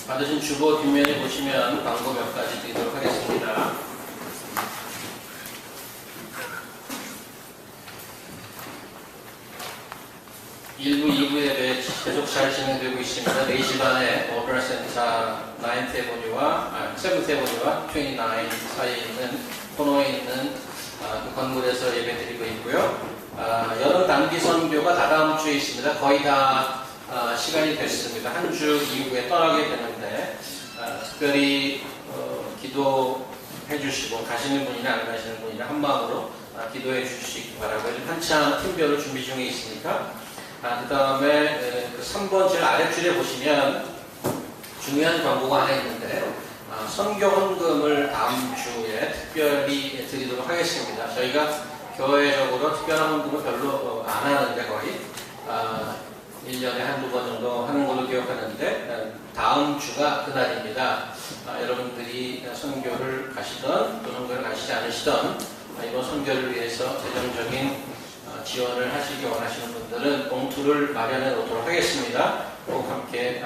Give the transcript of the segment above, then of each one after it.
받으신 주보 뒷면에 보시면 광고 몇 가지 드리도록 하겠습니다. 1부, 2부 예배 계속 잘 진행되고 있습니다. 4시 반에 오페라 센터 9th Avenue와 7th Avenue와 29 사이에 있는 코너에 있는 그 건물에서 예배 드리고 있고요. 여름 단기 선교가 다다음 주에 있습니다. 거의 다 시간이 됐습니다. 한 주 이후에 떠나게 되는데 특별히 기도해 주시고 가시는 분이나 안 가시는 분이나 한 마음으로 기도해 주시기 바라고요. 한참 팀별로 준비 중에 있으니까 그 다음에 그 3번 제일 아랫줄에 보시면 중요한 광고가 하나 있는데 선교 헌금을 다음 주에 특별히 드리도록 하겠습니다. 저희가 교회적으로 특별한 헌금을 별로 안 하는데 거의 1년에 한두 번 정도 하는 걸로 기억하는데 다음 주가 그날입니다. 여러분들이 선교를 가시던 또 선교를 가시지 않으시던 이번 선교를 위해서 재정적인 지원을 하시기 원하시는 분들은 봉투를 마련해 놓도록 하겠습니다. 꼭 함께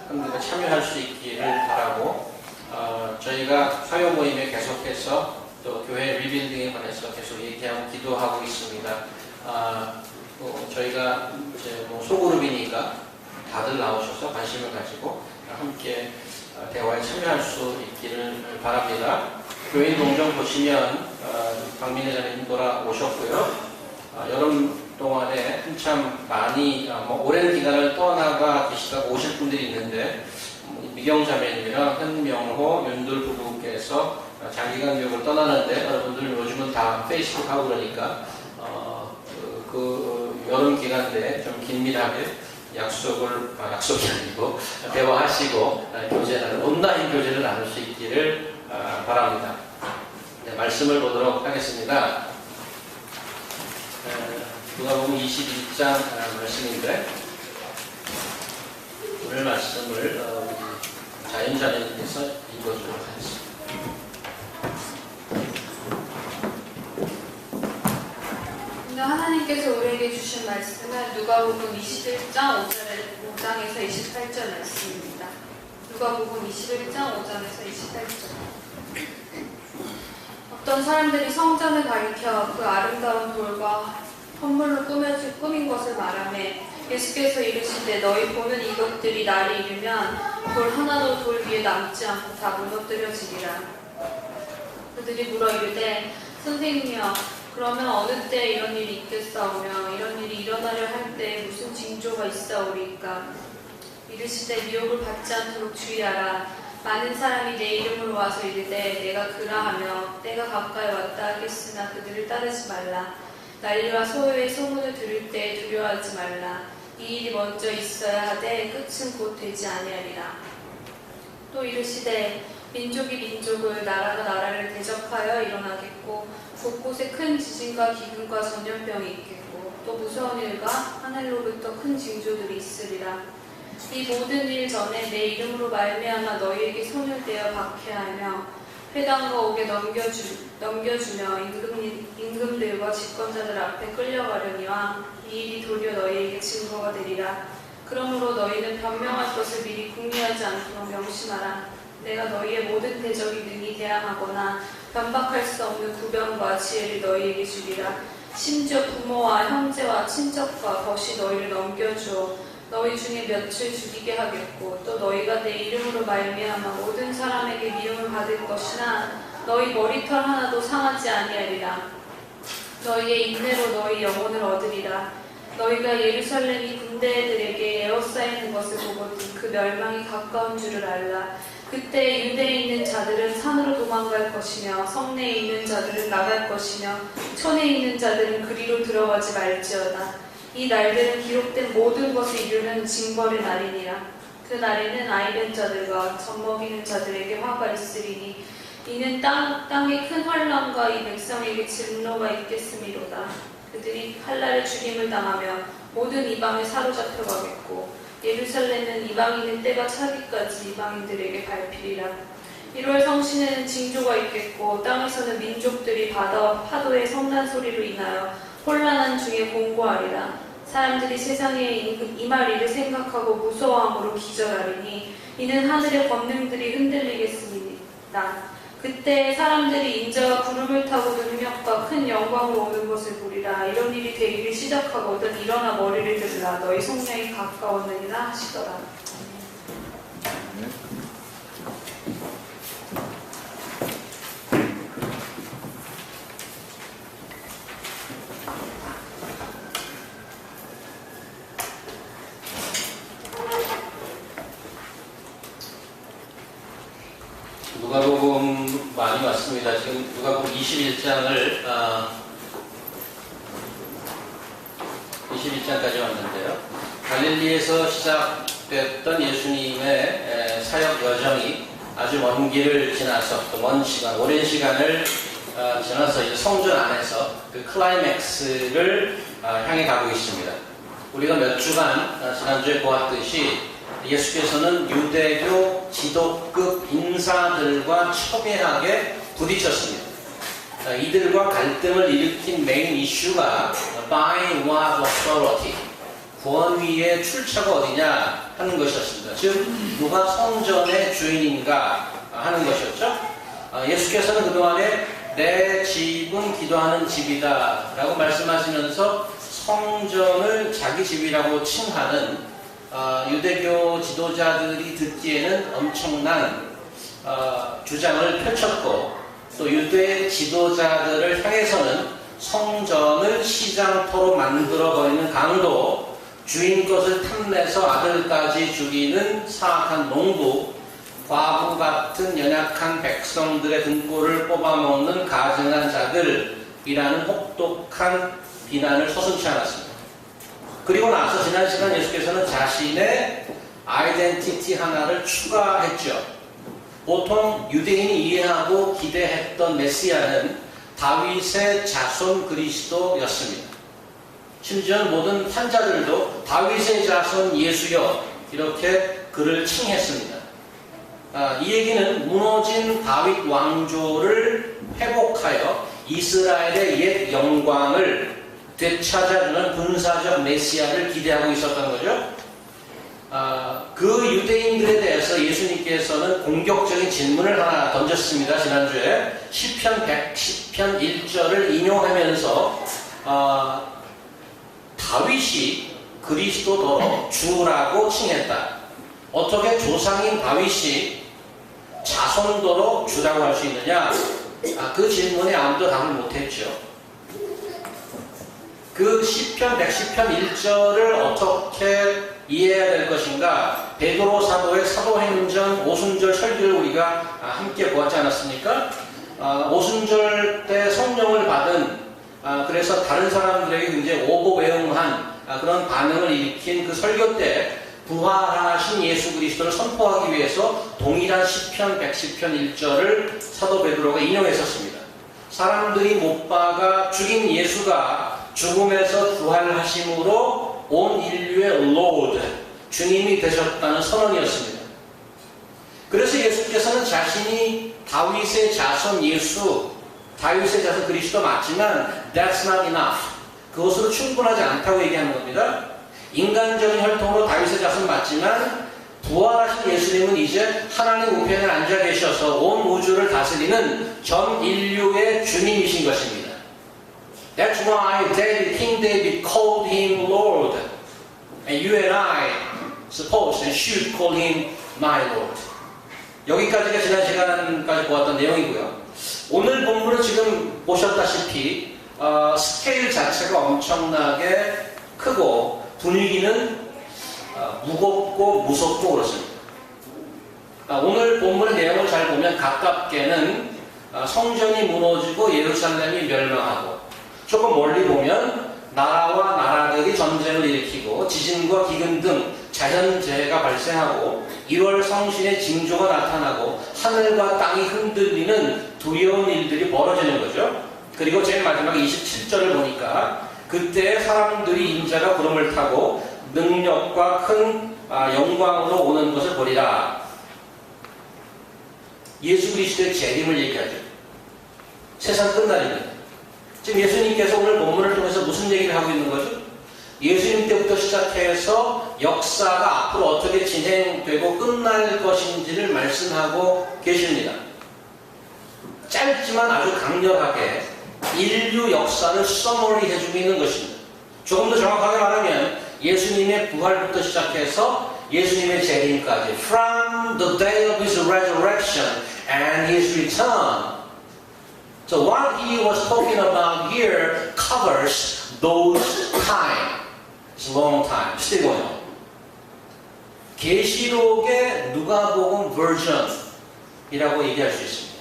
헌금에 참여할 수 있기를 바라고 저희가 사회 모임에 계속해서 또 교회 리빌딩에 관해서 계속 얘기하고 기도하고 있습니다. 저희가 이제 소그룹이니까 다들 나오셔서 관심을 가지고 함께 대화에 참여할 수 있기를 바랍니다. 교인 동정 보시면 박민혜 자매님 돌아오셨고요. 여름 동안에 한참 많이 오랜 기간을 떠나가 계시다가 오실 분들이 있는데 미경 자매님이랑 현명호, 윤돌 부부께서 장기간 교육을 떠나는데 여러분들 요즘은 다 페이스북 하고 그러니까 그 여름 기간 때 좀 긴밀하게 약속이 아니고 대화하시고 온라인 교제를 나눌 수 있기를 바랍니다. 네, 말씀을 보도록 하겠습니다. 누가복음 21장 말씀인데 오늘 말씀을 우리 자연자매님께서 읽어주도록 하겠습니다. 오늘 하나님께서 우리에게 주신 말씀은 누가복음 21장 5장에서 28절 말씀입니다. 누가복음 21장 5장에서 28절. 어떤 사람들이 성전을 가리켜 그 아름다운 돌과 선물로 꾸민 것을 말하매 예수께서 이르시되 너희 보는 이것들이 날이 이르면 돌 하나도 돌 위에 남지 않고 다 무너뜨려지리라. 그들이 물어 이르되 선생님이여 그러면 어느 때 이런 일이 있겠사오며 이런 일이 일어나려 할 때 무슨 징조가 있사오리까? 이르시되 미혹을 받지 않도록 주의하라. 많은 사람이 내 이름으로 와서 이르되 내가 그라하며 때가 가까이 왔다 하겠으나 그들을 따르지 말라. 난리와 소요의 소문을 들을 때 두려워하지 말라. 이 일이 먼저 있어야 하되 끝은 곧 되지 아니하리라. 또 이르시되 민족이 민족을 나라가 나라를 대적하여 일어나겠고 곳곳에 큰 지진과 기근과 전염병이 있겠고 또 무서운 일과 하늘로부터 큰 징조들이 있으리라. 이 모든 일 전에 내 이름으로 말미암아 너희에게 손을 떼어 박해하며 회당과 옥에 넘겨주며 임금들과 집권자들 앞에 끌려가려니와 이 일이 도리어 너희에게 증거가 되리라. 그러므로 너희는 변명할 것을 미리 궁리하지 않도록 명심하라. 내가 너희의 모든 대적이 능히 대항하거나 변박할 수 없는 구변과 지혜를 너희에게 주리라. 심지어 부모와 형제와 친척과 벗이 너희를 넘겨주어 너희 중에 몇을 죽이게 하겠고 또 너희가 내 이름으로 말미암아 모든 사람에게 미움을 받을 것이나 너희 머리털 하나도 상하지 아니하리라. 너희의 인내로 너희 영혼을 얻으리라. 너희가 예루살렘이 군대들에게 에워싸이는 것을 보거든 그 멸망이 가까운 줄을 알라. 그때 유대에 있는 자들은 산으로 도망갈 것이며 성내에 있는 자들은 나갈 것이며 촌에 있는 자들은 그리로 들어가지 말지어다. 이 날들은 기록된 모든 것을 이루는 징벌의 날이니라. 그 날에는 아이된 자들과 젖먹이는 자들에게 화가 있으리니 이는 땅에 큰 환란과 이 백성에게 진노가 있겠음이로다. 그들이 칼날에 죽임을 당하며 모든 이방에 사로잡혀 가겠고 예루살렘은 이방인의 때가 차기까지 이방인들에게 밟히리라. 1월 성신에는 징조가 있겠고 땅에서는 민족들이 바다와 파도의 성난 소리로 인하여 혼란한 중에 공고하리라. 사람들이 세상에 임할 일을 생각하고 무서워함으로 기절하리니 이는 하늘의 권능들이 흔들리겠습니다. 그때 사람들이 인자가 구름을 타고 능력과 큰 영광으로 오는 것을 보리라. 이런 일이 되기를 시작하거든 일어나 머리를 들으라. 너희 성령이 가까웠느니라 하시더라. 누가복음 많이 왔습니다. 지금 누가복음 21장을 21장까지 왔는데요. 갈릴리에서 시작됐던 예수님의 사역 여정이 아주 먼 길을 지나서 또 먼 시간, 오랜 시간을 지나서 이제 성전 안에서 그 클라이맥스를 향해 가고 있습니다. 우리가 몇 주간 지난주에 보았듯이 예수께서는 유대교 지도급 인사들과 첨예하게 부딪혔습니다. 이들과 갈등을 일으킨 메인 이슈가 by what authority, 권위의 출처가 어디냐 하는 것이었습니다. 즉 누가 성전의 주인인가 하는 것이었죠. 예수께서는 그동안에 내 집은 기도하는 집이다 라고 말씀하시면서 성전을 자기 집이라고 칭하는 유대교 지도자들이 듣기에는 엄청난 주장을 펼쳤고, 또 유대 지도자들을 향해서는 성전을 시장터로 만들어버리는 강도, 주인 것을 탐내서 아들까지 죽이는 사악한 농부, 과부 같은 연약한 백성들의 등골을 뽑아먹는 가증한 자들이라는 혹독한 비난을 서슴지 않았습니다. 그리고 나서 지난 시간 예수께서는 자신의 아이덴티티 하나를 추가했죠. 보통 유대인이 이해하고 기대했던 메시아는 다윗의 자손 그리스도였습니다. 심지어 모든 환자들도 다윗의 자손 예수여 이렇게 그를 칭했습니다. 이 얘기는 무너진 다윗 왕조를 회복하여 이스라엘의 옛 영광을 되찾아주는 군사적 메시아를 기대하고 있었던 거죠. 그 유대인들에 대해서 예수님께서는 공격적인 질문을 하나 던졌습니다. 지난주에 시편 110편 1절을 인용하면서 다윗이 그리스도더러 주라고 칭했다. 어떻게 조상인 다윗이 자손더러 주라고 할 수 있느냐? 그 질문에 아무도 답을 못했죠. 그 시편 110편 1절을 어떻게 이해해야 될 것인가? 베드로 사도의 사도행전 오순절 설교를 우리가 함께 보았지 않았습니까? 오순절 때 성령을 받은 그래서 다른 사람들에게 굉장히 오고배응한 그런 반응을 일으킨 그 설교 때 부활하신 예수 그리스도를 선포하기 위해서 동일한 시편 110편 1절을 사도 베드로가 인용했었습니다. 사람들이 못 박아 죽인 예수가 죽음에서 부활하심으로 온 인류의 Lord, 주님이 되셨다는 선언이었습니다. 그래서 예수께서는 자신이 다윗의 자손 예수, 다윗의 자손 그리스도 맞지만 That's not enough. 그것으로 충분하지 않다고 얘기하는 겁니다. 인간적인 혈통으로 다윗의 자손 맞지만 부활하신 예수님은 이제 하나님 우편에 앉아 계셔서 온 우주를 다스리는 전 인류의 주님이신 것입니다. That's why King David called him Lord. And you and I suppose and should call him my Lord. 여기까지가 지난 시간까지 보았던 내용이고요. 오늘 본문은 지금 보셨다시피 스케일 자체가 엄청나게 크고 분위기는 무겁고 무섭고 그렇습니다. 오늘 본문의 내용을 잘 보면 가깝게는 성전이 무너지고 예루살렘이 멸망하고, 조금 멀리 보면 나라와 나라들이 전쟁을 일으키고 지진과 기근 등 자연재해가 발생하고 1월 성신의 징조가 나타나고 하늘과 땅이 흔들리는 두려운 일들이 벌어지는 거죠. 그리고 제일 마지막 27절을 보니까 그때 사람들이 인자가 구름을 타고 능력과 큰 영광으로 오는 것을 보리라. 예수 그리스도의 재림을 얘기하죠. 세상 끝날입니다. 지금 예수님께서 오늘 본문을 통해서 무슨 얘기를 하고 있는 거죠? 예수님 때부터 시작해서 역사가 앞으로 어떻게 진행되고 끝날 것인지를 말씀하고 계십니다. 짧지만 아주 강렬하게 인류 역사를 서머리 해주고 있는 것입니다. 조금 더 정확하게 말하면 예수님의 부활부터 시작해서 예수님의 재림까지 From the day of His resurrection and His return. So what He was talking about here covers those time. It's a long time. still going on. 계시록의 누가복음 버전이라고 얘기할 수 있습니다.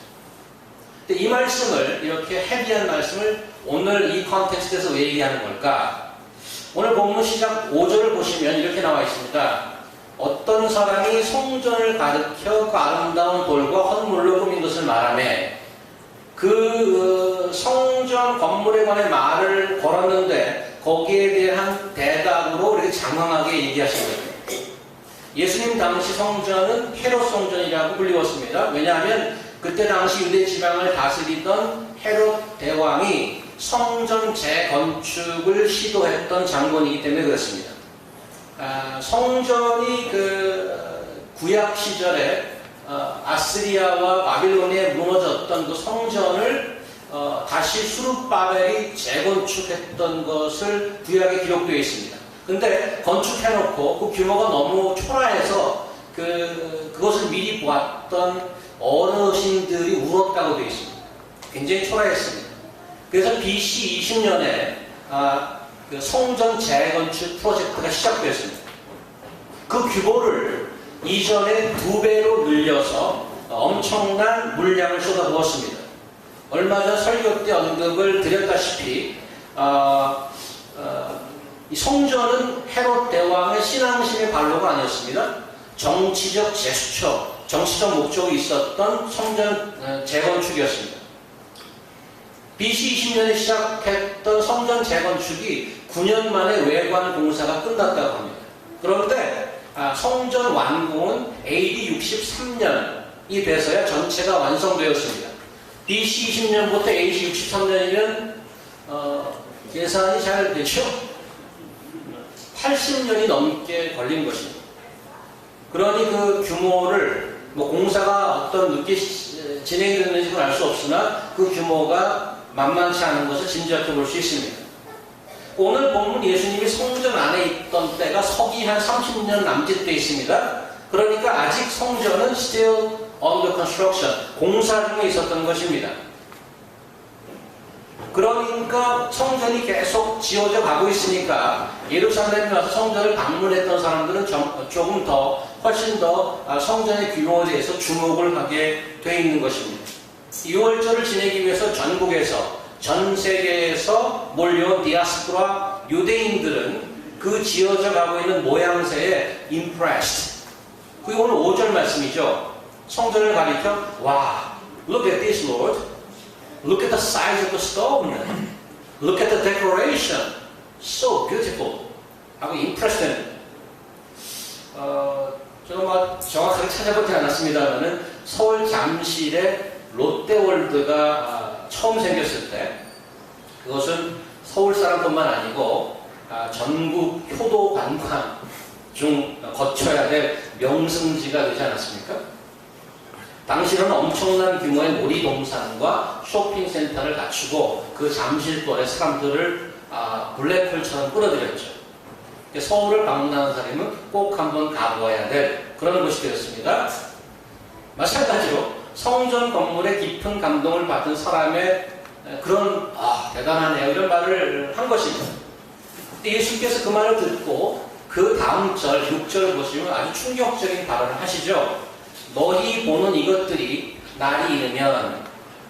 근데 이 말씀을 이렇게 헤비한 말씀을 오늘 이 컨텍스트에서 왜 얘기하는 걸까? 오늘 본문 시작 5절을 보시면 이렇게 나와 있습니다. 어떤 사람이 성전을 가리켜 그 아름다운 돌과 헌물로 꾸민 것을 말하며 그 성전 건물에 관해 말을 걸었는데 거기에 대한 대답으로 이렇게 장황하게 얘기하신 거예요. 예수님 당시 성전은 헤롯 성전이라고 불리웠습니다. 왜냐하면 그때 당시 유대 지방을 다스리던 헤롯 대왕이 성전 재건축을 시도했던 장본이기 때문에 그렇습니다. 성전이 그 구약 시절에 아스리아와 바빌론에 무너졌던 그 성전을 다시 수룹바벨이 재건축했던 것을 구약에 기록되어 있습니다. 근데 건축해놓고 그 규모가 너무 초라해서 그것을 미리 보았던 어르신들이 울었다고 되어 있습니다. 굉장히 초라했습니다. 그래서 BC 20년에 그 성전 재건축 프로젝트가 시작되었습니다. 그 규모를 이전에 2배로 늘려서 엄청난 물량을 쏟아부었습니다. 얼마 전 설교 때 언급을 드렸다시피 이 성전은 헤롯 대왕의 신앙심의 발로가 아니었습니다. 정치적 제스처, 정치적 목적이 있었던 성전 재건축이었습니다. BC 20년에 시작했던 성전 재건축이 9년 만에 외관 공사가 끝났다고 합니다. 그런데 성전 완공은 AD 63년이 돼서야 전체가 완성되었습니다. BC 20년부터 AD 63년이면 계산이 잘 되죠? 80년이 넘게 걸린 것입니다. 그러니 그 규모를 공사가 어떤 늦게 진행이 됐는지는 알 수 없으나 그 규모가 만만치 않은 것을 짐작해 볼 수 있습니다. 오늘 본문 예수님이 성전 안에 있던 때가 서기 한 30년 남짓 돼 있습니다. 그러니까 아직 성전은 still under construction, 공사 중에 있었던 것입니다. 그러니까 성전이 계속 지어져 가고 있으니까 예루살렘에 와서 성전을 방문했던 사람들은 조금 더 훨씬 더 성전의 규모에 대해서 주목을 하게 돼 있는 것입니다. 6월절을 지내기 위해서 전국에서 전 세계에서 몰려온 디아스포라 유대인들은 그 지어져 가고 있는 모양새에 impressed. 그게 오늘 5절 말씀이죠. 성전을 가리켜 와, look at this Lord. Look at the size of the stone. Look at the decoration. So beautiful. 하고 impressed 됩니다. 제가 정확하게 찾아보지 않았습니다만은 서울 잠실에 롯데월드가 처음 생겼을 때 그것은 서울 사람뿐만 아니고 전국 효도 관광 중 거쳐야 될 명승지가 되지 않았습니까? 당시는 엄청난 규모의 놀이동산과 쇼핑센터를 갖추고 그 잠실권의 사람들을 블랙홀처럼 끌어들였죠. 서울을 방문하는 사람은 꼭 한번 가보아야 될 그런 곳이 되었습니다. 마찬가지로 성전 건물에 깊은 감동을 받은 사람의 그런 대단하네요 이런 말을 한 것입니다. 예수께서 그 말을 듣고 그 다음 절 6절 보시면 아주 충격적인 발언을 하시죠. 너희 보는 이것들이 날이 이르면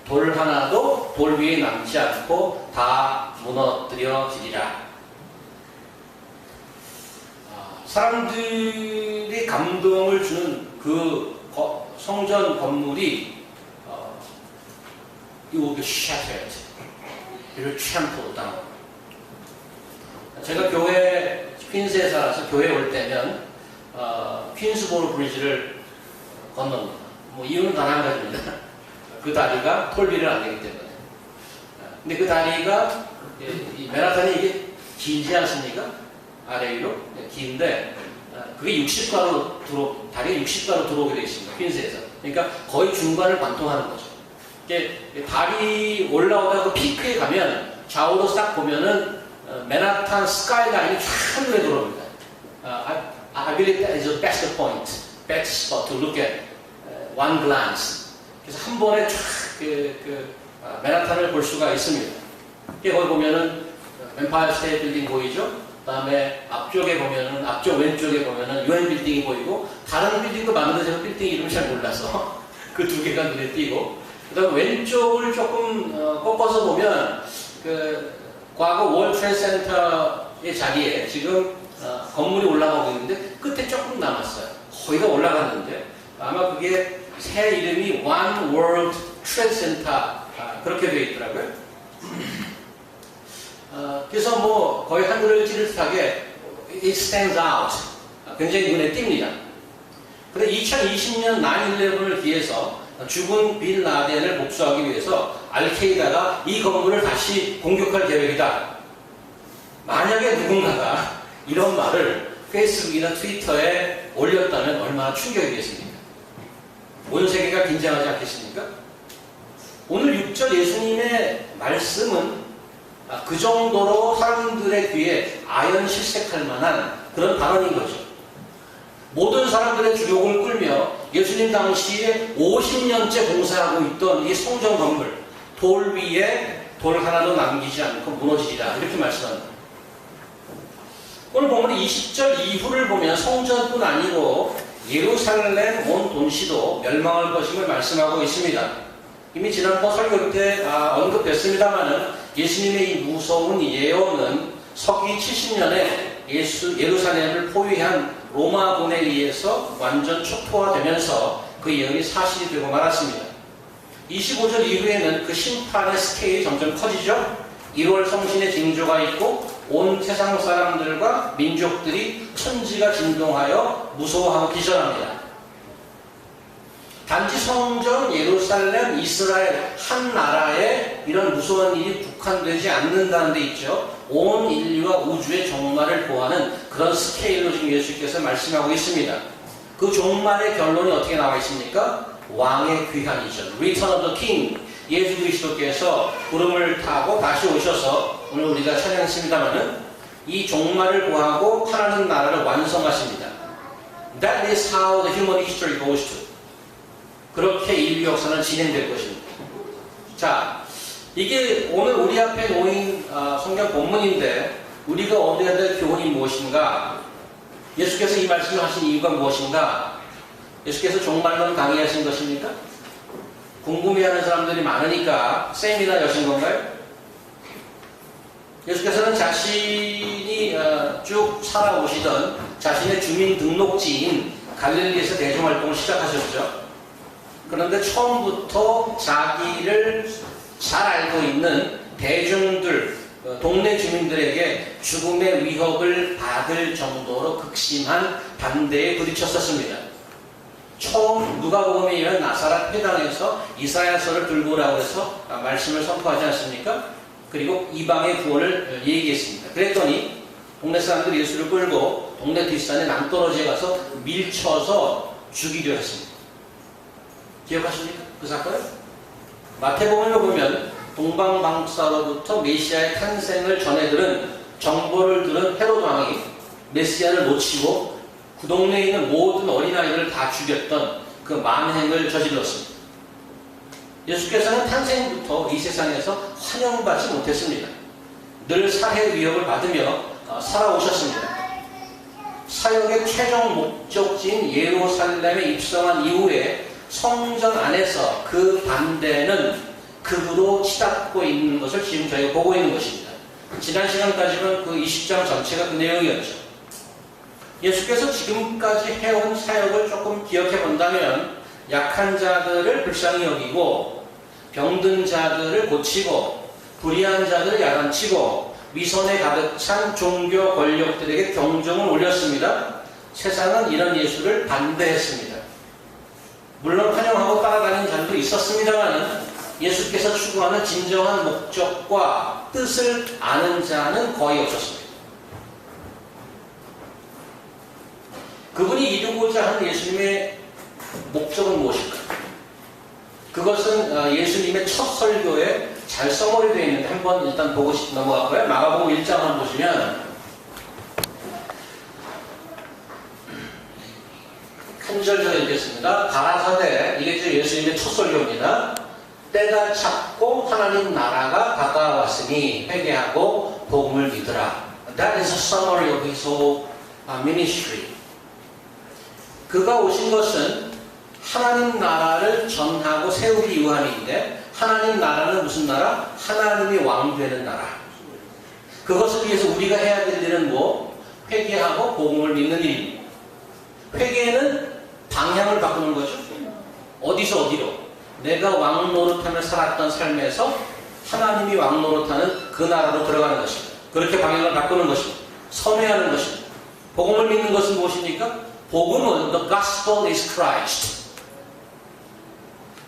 돌 하나도 돌 위에 남지 않고 다 무너뜨려지리라. 사람들이 감동을 주는 그 성전 건물이 it will be shattered. It will trample down. 제가 교회 퀸스에 살아서 교회 올 때면 퀸스보로 브리지를 건너옵니다. 이유는 단 한 가지입니다. 그 다리가 톨비를 안 되기 때문에. 근데 그 다리가 이 맨하탄이 이게 길지 않습니까? 아래 위로 긴데 그게 60도로 다리가 60도로 들어오게 되어 있습니다. 핀셋에서. 그러니까 거의 중간을 관통하는 거죠. 이게 다리 올라오다가 그 피크에 가면 좌우로 싹 보면은 맨하탄 스카이라인이 쫙 눈에 들어옵니다. I believe that is the best point, best spot to look at one glance. 그래서 한 번에 쫙 맨하탄을 볼 수가 있습니다. 거기 보면은 엠파이어 스테이트 빌딩 보이죠? 그 다음에 앞쪽에 보면은, 앞쪽 왼쪽에 보면은 UN 빌딩이 보이고, 다른 빌딩도 많은데 제가 빌딩 이름 잘 몰라서 그 두 개가 눈에 띄고, 그 다음에 왼쪽을 조금 꺾어서 보면 과거 월드 트레이드 센터의 자리에 지금 건물이 올라가고 있는데 끝에 조금 남았어요. 거의 다 올라갔는데 아마 그게 새 이름이 One World Trade Center 그렇게 되어 있더라고요. 그래서 뭐 거의 하늘을 찌를 듯하게 it stands out. 굉장히 눈에 띕니다. 근데 2020년 9/11을 기해서 죽은 빈 라덴을 복수하기 위해서 알케이다가 이 건물을 다시 공격할 계획이다. 만약에 누군가가 이런 말을 페이스북이나 트위터에 올렸다면 얼마나 충격이겠습니까? 온 세계가 긴장하지 않겠습니까? 오늘 6절 예수님의 말씀은 그 정도로 사람들의 귀에 아연 실색할 만한 그런 발언인 거죠. 모든 사람들의 주력을 끌며 예수님 당시에 50년째 공사하고 있던 이 성전 건물, 돌 위에 돌 하나도 남기지 않고 무너지리라 이렇게 말씀합니다. 오늘 보면 20절 이후를 보면 성전뿐 아니고 예루살렘 온 도시도 멸망할 것임을 말씀하고 있습니다. 이미 지난번 설교 때 언급됐습니다마는 예수님의 이 무서운 예언은 서기 70년에 예루살렘을 포위한 로마군에 의해서 완전 촉토화되면서 그 예언이 사실이 되고 말았습니다. 25절 이후에는 그 심판의 스케일이 점점 커지죠. 1월 성신의 징조가 있고 온 세상 사람들과 민족들이 천지가 진동하여 무서워하고 기절합니다. 단지 성전, 예루살렘, 이스라엘 한 나라에 이런 무서운 일이 국한되지 않는다는 데 있죠. 온 인류와 우주의 종말을 보하는 그런 스케일로 지금 예수께서 말씀하고 있습니다. 그 종말의 결론이 어떻게 나와 있습니까? 왕의 귀환이죠. Return of the King. 예수 그리스도께서 구름을 타고 다시 오셔서 오늘 우리가 찬양했습니다마는 이 종말을 보하고 하나님 나라를 완성하십니다. That is how the human history goes to. 그렇게 인류 역사는 진행될 것입니다. 자, 이게 오늘 우리 앞에 놓인 성경 본문인데 우리가 얻어야 될 교훈이 무엇인가? 예수께서 이 말씀을 하신 이유가 무엇인가? 예수께서 종말론 강의하신 것입니까? 궁금해하는 사람들이 많으니까 세미나 여신 건가요? 예수께서는 자신이 쭉 살아오시던 자신의 주민등록지인 갈릴리에서 대중활동을 시작하셨죠. 그런데 처음부터 자기를 잘 알고 있는 대중들, 동네 주민들에게 죽음의 위협을 받을 정도로 극심한 반대에 부딪혔었습니다. 처음 누가복음에 의한 나사렛 회당에서 이사야서를 들고 오라고 해서 말씀을 선포하지 않습니까? 그리고 이방의 구원을 얘기했습니다. 그랬더니 동네 사람들이 예수를 끌고 동네 뒷산에 낭떠러지에 가서 밀쳐서 죽이려 했습니다. 기억하십니까? 그 사건? 마태복음을 보면 동방방사로부터 메시아의 탄생을 전해들은 정보를 들은 헤로드 왕이 메시아를 놓치고 그 동네에 있는 모든 어린아이들을 다 죽였던 그 만행을 저질렀습니다. 예수께서는 탄생부터 이 세상에서 환영받지 못했습니다. 늘 살해 위협을 받으며 살아오셨습니다. 사역의 최종 목적지인 예루살렘에 입성한 이후에 성전 안에서 그 반대는 극으로 치닫고 있는 것을 지금 저희가 보고 있는 것입니다. 지난 시간까지는 그 20장 전체가 그 내용이었죠. 예수께서 지금까지 해온 사역을 조금 기억해 본다면 약한 자들을 불쌍히 여기고 병든 자들을 고치고 불의한 자들을 야단치고 위선에 가득 찬 종교 권력들에게 경종을 울렸습니다. 세상은 이런 예수를 반대했습니다. 물론 환영하고 따라다니는 자들도 있었습니다만 예수께서 추구하는 진정한 목적과 뜻을 아는 자는 거의 없었습니다. 그분이 이루고자 하는 예수님의 목적은 무엇일까? 그것은 예수님의 첫 설교에 잘 써머리 되어 있는데 한번 일단 보고 넘어갈까요? 마가복음 1장을 보시면 한 절 더 읽겠습니다. 가라사대, 이게 이제 예수님의 첫 설교입니다. 때가 찼고 하나님 나라가 가까웠으니 회개하고 복음을 믿으라. That is a summary of his whole ministry. 그가 오신 것은 하나님 나라를 전하고 세우기 위함인데, 하나님 나라는 무슨 나라? 하나님이 왕 되는 나라. 그것을 위해서 우리가 해야 될 일은 뭐? 회개하고 복음을 믿는 일입니다. 회개는 방향을 바꾸는 거죠. 어디서 어디로? 내가 왕 노릇하며 살았던 삶에서 하나님이 왕 노릇하는 그 나라로 들어가는 것입니다. 그렇게 방향을 바꾸는 것입니다. 선회하는 것입니다. 복음을 믿는 것은 무엇입니까? 복음은 the gospel is Christ.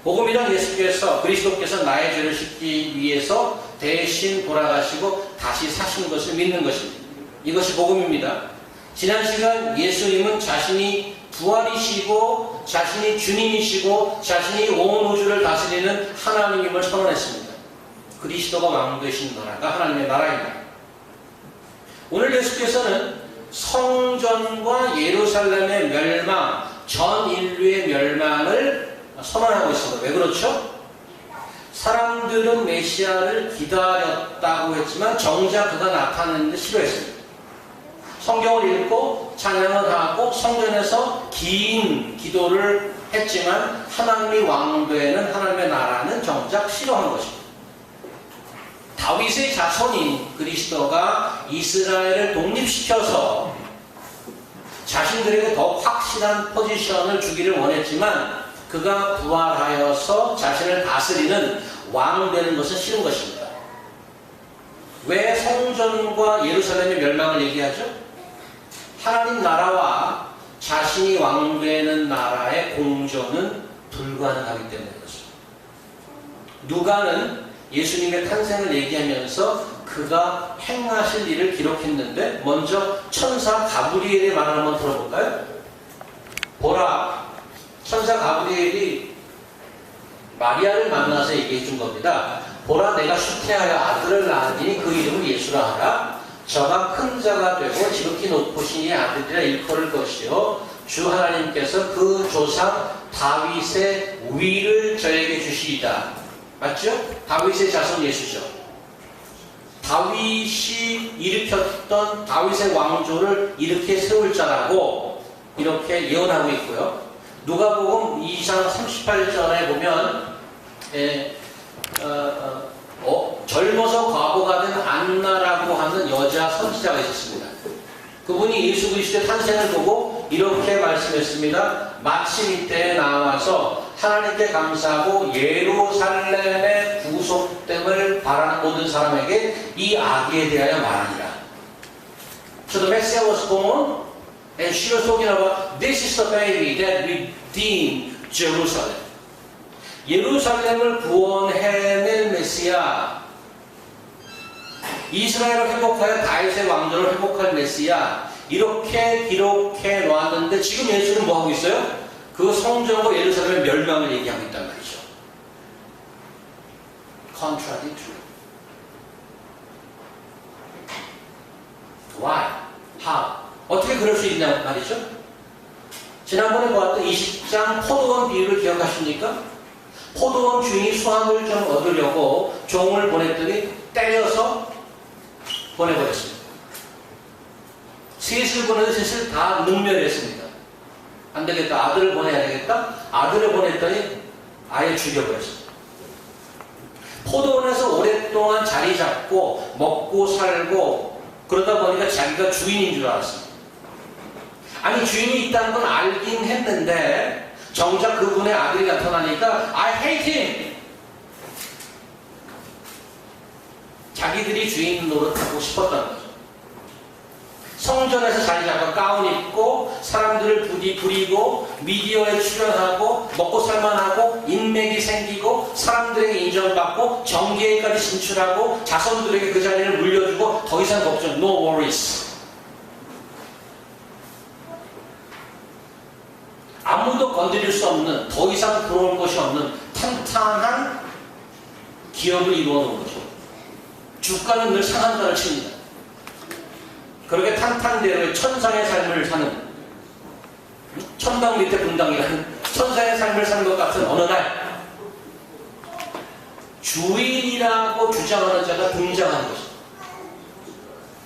복음이란 예수께서, 그리스도께서 나의 죄를 씻기 위해서 대신 돌아가시고 다시 사신 것을 믿는 것입니다. 이것이 복음입니다. 지난 시간 예수님은 자신이 부활이시고 자신이 주님이시고 자신이 온 우주를 다스리는 하나님임을 선언했습니다. 그리스도가 왕 되신 나라가 하나님의 나라입니다. 오늘 예수께서는 성전과 예루살렘의 멸망, 전 인류의 멸망을 선언하고 있습니다. 왜 그렇죠? 사람들은 메시아를 기다렸다고 했지만 정작 그가 나타나는데 싫어했습니다. 성경을 읽고 찬양을 하고 성전에서 긴 기도를 했지만 하나님이 왕되는 하나님의 나라는 정작 싫어한 것입니다. 다윗의 자손인 그리스도가 이스라엘을 독립시켜서 자신들에게 더 확실한 포지션을 주기를 원했지만 그가 부활하여서 자신을 다스리는 왕 되는 것은 싫은 것입니다. 왜 성전과 예루살렘의 멸망을 얘기하죠? 하나님 나라와 자신이 왕 되는 나라의 공존은 불가능하기 때문에 그렇습니다. 누가는 예수님의 탄생을 얘기하면서 그가 행하실 일을 기록했는데 먼저 천사 가브리엘의 말을 한번 들어볼까요? 보라, 천사 가브리엘이 마리아를 만나서 얘기해 준 겁니다. 보라, 내가 슈태하여 아들을 낳으니 그 이름을 예수라 하라. 저가 큰 자가 되고 지극히 높으시니 아들이라 일컬을 것이요 주 하나님께서 그 조상 다윗의 위를 저에게 주시리다. 맞죠? 다윗의 자손 예수죠. 다윗이 일으켰던 다윗의 왕조를 이렇게 세울 자라고 이렇게 예언하고 있고요. 누가복음 2장 38절에 보면 젊어서 과부가 된 안나라고 하는 여자 선지자가 있었습니다. 그분이 예수 그리스도의 탄생을 보고 이렇게 말씀했습니다. 마침 이때에 나와서 하나님께 감사하고 예루살렘의 구속됨을 바라는 모든 사람에게 이 아기에 대하여 말하니라. So the Messiah was born and she was talking about this is the baby that redeemed Jerusalem. 예루살렘을 구원해낼 메시아, 이스라엘을 회복하여 다윗의 왕조를 회복할 메시아, 이렇게 기록해 놓았는데 지금 예수는 뭐 하고 있어요? 그 성전과 예루살렘의 멸망을 얘기하고 있단 말이죠. Contradictory. Why? How? 어떻게 그럴 수 있냐 말이죠? 지난번에 보았던 20장 포도원 비유를 기억하십니까? 포도원 주인이 수확을 좀 얻으려고 종을 보냈더니 때려서 보내버렸습니다. 셋을 보내도 셋을 다 능멸했습니다. 안 되겠다. 아들을 보내야 되겠다. 아들을 보냈더니 아예 죽여버렸습니다. 포도원에서 오랫동안 자리 잡고 먹고 살고 그러다 보니까 자기가 주인인 줄 알았습니다. 아니 주인이 있다는 건 알긴 했는데 정작 그분의 아들이 나타나니까 I hate him. 자기들이 주인 노릇하고 싶었다는 거죠. 성전에서 자리 잡아 가운 입고 사람들을 부리고 미디어에 출연하고 먹고 살만하고 인맥이 생기고 사람들에게 인정받고 정계에까지 진출하고 자손들에게 그 자리를 물려주고 더 이상 걱정, no worries. 수 없는, 더 이상 들어올 것이 없는 탄탄한 기업을 이루어 놓은 거죠. 주가는 늘 상한가를 칩니다. 그렇게 탄탄대로의 천상의 삶을 사는, 천당 밑에 분당이라는 천상의 삶을 사는 것 같은 어느 날 주인이라고 주장하는 자가 등장하는 거죠.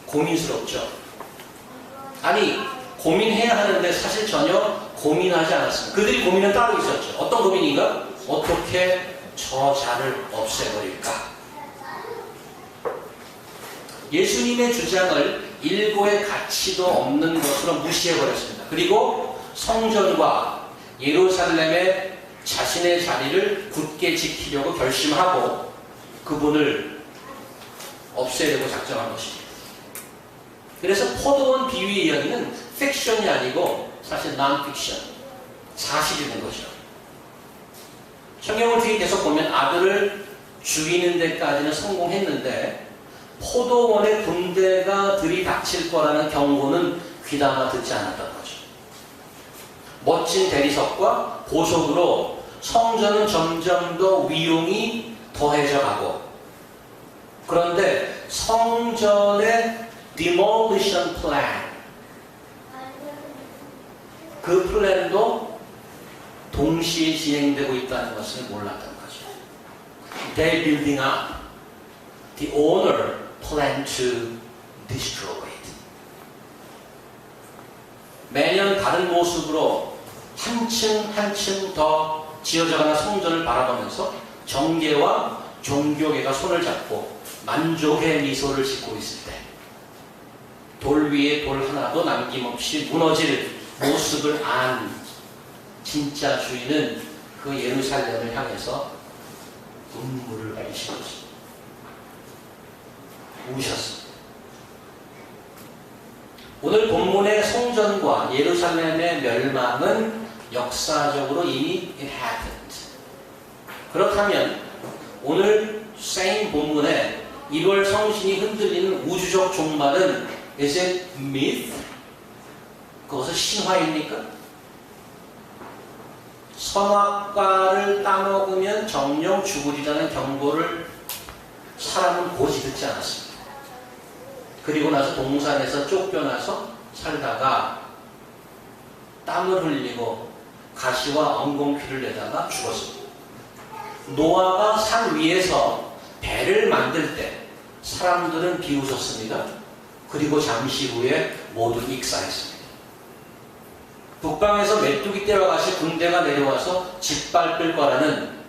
고민스럽죠. 아니, 고민해야 하는데 사실 전혀 고민하지 않았습니다. 그들이 고민은 따로 있었죠. 어떤 고민인가? 어떻게 저 자를 없애버릴까? 예수님의 주장을 일고의 가치도 없는 것으로 무시해버렸습니다. 그리고 성전과 예루살렘의 자신의 자리를 굳게 지키려고 결심하고 그분을 없애려고 작정한 것입니다. 그래서 포도원 비유의 이야기는 픽션이 아니고 사실 non-fiction, 사실이 된 거죠. 성경을 뒤에 계속 보면 아들을 죽이는 데까지는 성공했는데 포도원의 군대가 들이닥칠 거라는 경고는 귀담아 듣지 않았던 거죠. 멋진 대리석과 보석으로 성전은 점점 더 위용이 더해져 가고, 그런데 성전의 demolition plan, 그 플랜도 동시에 진행되고 있다는 것을 몰랐던 거죠. They building up. The owner planned to destroy it. 매년 다른 모습으로 한층 한층 더 지어져가는 성전을 바라보면서 정계와 종교계가 손을 잡고 만족의 미소를 짓고 있을 때 돌 위에 돌 하나도 남김없이 무너질 모습을 안 진짜 주인은 그 예루살렘을 향해서 눈물을 흘리시고 우셨습니다. 오늘 본문의 성전과 예루살렘의 멸망은 역사적으로 이미 it happened. 그렇다면 오늘 same 본문에 1월 성신이 흔들리는 우주적 종말은 is it myth? 그것은 신화입니까? 선악과를 따먹으면 정령 죽으리라는 경고를 사람은 고지 듣지 않았습니다. 그리고 나서 동산에서 쫓겨나서 살다가 땀을 흘리고 가시와 엉겅퀴를 내다가 죽었습니다. 노아가 산 위에서 배를 만들 때 사람들은 비웃었습니다. 그리고 잠시 후에 모두 익사했습니다. 북방에서 메뚜기 떼와 같이 군대가 내려와서 짓밟을 거라는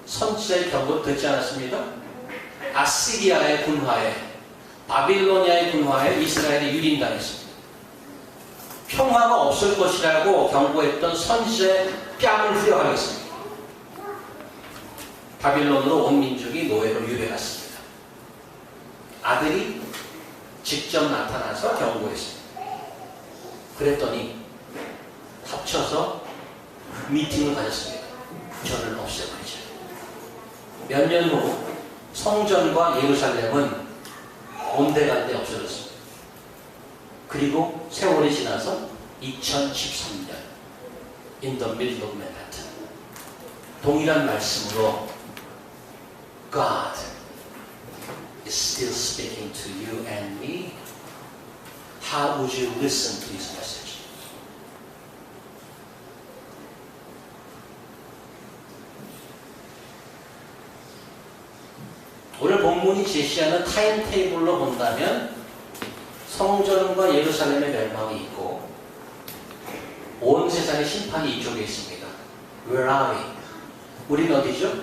선지자의 경고를 듣지 않았습니다. 아시리아의 군화에, 바빌로니아의 군화에 이스라엘이 유린당했습니다. 평화가 없을 것이라고 경고했던 선지자의 뺨을 후려하겠습니다. 바빌론으로 온 민족이 노예로 유배갔습니다. 아들이 직접 나타나서 경고했습니다. 그랬더니 합쳐서 미팅을 가졌습니다. 저를 없애버리자. 몇 년 후 성전과 예루살렘은 온데간데 없어졌습니다. 그리고 세월이 지나서 2013년 in the middle of Manhattan 동일한 말씀으로 God is still speaking to you and me. How would you listen to his message? 오늘 본문이 제시하는 타임테이블로 본다면 성전과 예루살렘의 멸망이 있고 온 세상의 심판이 이쪽에 있습니다. Where are we? 우리는 어디죠?